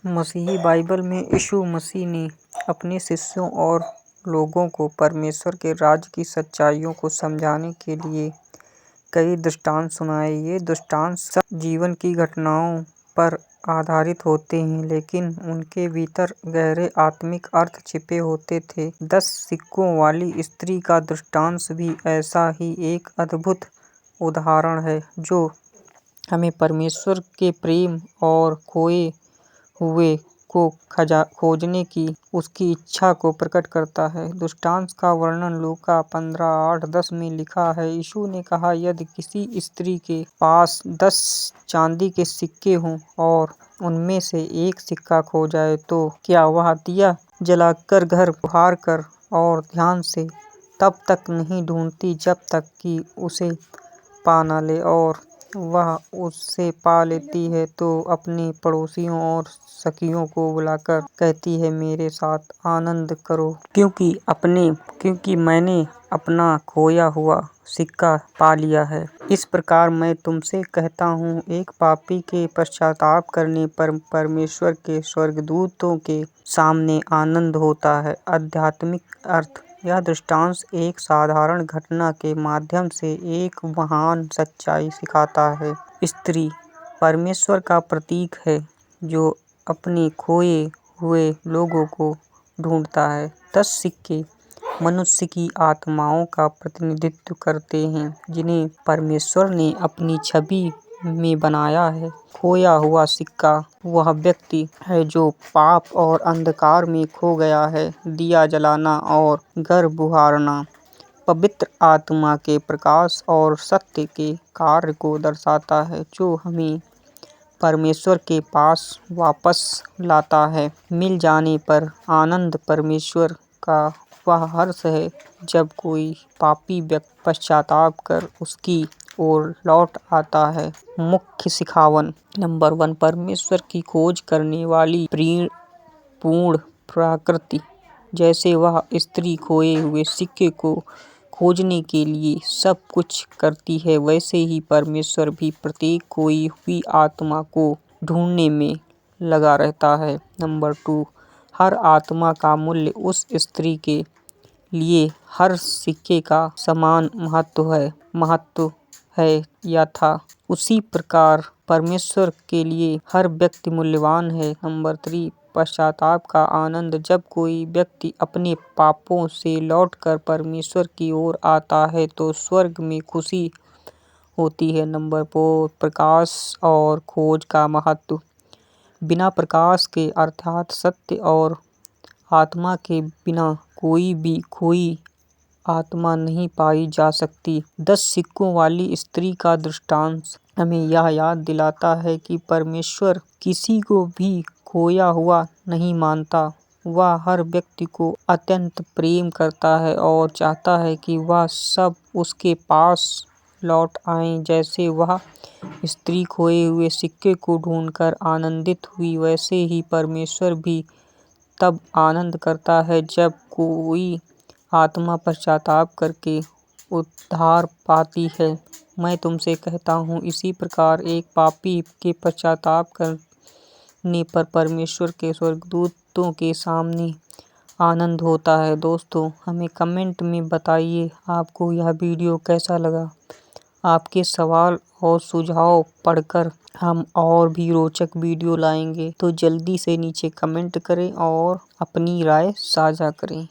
मसीही बाइबल में यीशु मसीह ने अपने शिष्यों और लोगों को परमेश्वर के राज्य की सच्चाइयों को समझाने के लिए कई दृष्टांत सुनाए। ये दृष्टांत सब जीवन की घटनाओं पर आधारित होते हैं, लेकिन उनके भीतर गहरे आत्मिक अर्थ छिपे होते थे। 10 सिक्कों वाली स्त्री का दृष्टांत भी ऐसा ही एक अद्भुत उदाहरण है, जो हमें परमेश्वर के प्रेम और खोए हुए को खोजने की उसकी इच्छा को प्रकट करता है। दृष्टांत का वर्णन लूका 15:8-10 में लिखा है। यीशु ने कहा, यदि किसी स्त्री के पास 10 चांदी के सिक्के हों और उनमें से एक सिक्का खो जाए, तो क्या वह दिया जलाकर घर बुझा कर और ध्यान से तब तक नहीं ढूंढती जब तक कि उसे पा न ले? और वह उसे पा लेती है तो अपने पड़ोसियों और सखियों को बुलाकर कहती है, मेरे साथ आनंद करो, क्योंकि मैंने अपना खोया हुआ सिक्का पा लिया है। इस प्रकार मैं तुमसे कहता हूँ, एक पापी के पश्चाताप करने पर परमेश्वर के स्वर्गदूतों के सामने आनंद होता है। आध्यात्मिक अर्थ: यह दृष्टांत एक साधारण घटना के माध्यम से एक महान सच्चाई सिखाता है। स्त्री परमेश्वर का प्रतीक है, जो अपने खोए हुए लोगों को ढूंढता है। 10 सिक्के मनुष्य की आत्माओं का प्रतिनिधित्व करते हैं, जिन्हें परमेश्वर ने अपनी छवि में बनाया है। खोया हुआ सिक्का वह व्यक्ति है जो पाप और अंधकार में खो गया है। दिया जलाना और घर बुझाना पवित्र आत्मा के प्रकाश और सत्य के कार्य को दर्शाता है, जो हमें परमेश्वर के पास वापस लाता है। मिल जाने पर आनंद परमेश्वर का वह हर्ष है जब कोई पापी व्यक्ति पश्चाताप कर उसकी ओर लौट आता है। मुख्य सिखावन: नंबर 1, परमेश्वर की खोज करने वाली पूर्ण प्रकृति। जैसे वह स्त्री खोए हुए सिक्के को खोजने के लिए सब कुछ करती है, वैसे ही परमेश्वर भी प्रत्येक खोई हुई आत्मा को ढूंढने में लगा रहता है। नंबर 2, हर आत्मा का मूल्य उस स्त्री के लिए हर सिक्के का समान महत्व है या था। उसी प्रकार परमेश्वर के लिए हर व्यक्ति मूल्यवान है। नंबर 3, पश्चाताप का आनंद। जब कोई व्यक्ति अपने पापों से लौटकर परमेश्वर की ओर आता है तो स्वर्ग में खुशी होती है। नंबर 4, प्रकाश और खोज का महत्व। बिना प्रकाश के अर्थात सत्य और आत्मा के बिना कोई भी खोई आत्मा नहीं पाई जा सकती। 10 सिक्कों वाली स्त्री का दृष्टांत हमें यह याद दिलाता है कि परमेश्वर किसी को भी खोया हुआ नहीं मानता। वह हर व्यक्ति को अत्यंत प्रेम करता है और चाहता है कि वह सब उसके पास लौट आएं। जैसे वह स्त्री खोए हुए सिक्के को ढूंढकर आनंदित हुई, वैसे ही परमेश्वर भी तब आनंद करता है जब कोई आत्मा पश्चाताप करके उद्धार पाती है। मैं तुमसे कहता हूँ, इसी प्रकार एक पापी के पश्चाताप करने पर परमेश्वर के स्वर्गदूतों के सामने आनंद होता है। दोस्तों, हमें कमेंट में बताइए आपको यह वीडियो कैसा लगा। आपके सवाल और सुझाव पढ़कर हम और भी रोचक वीडियो लाएंगे, तो जल्दी से नीचे कमेंट करें और अपनी राय साझा करें।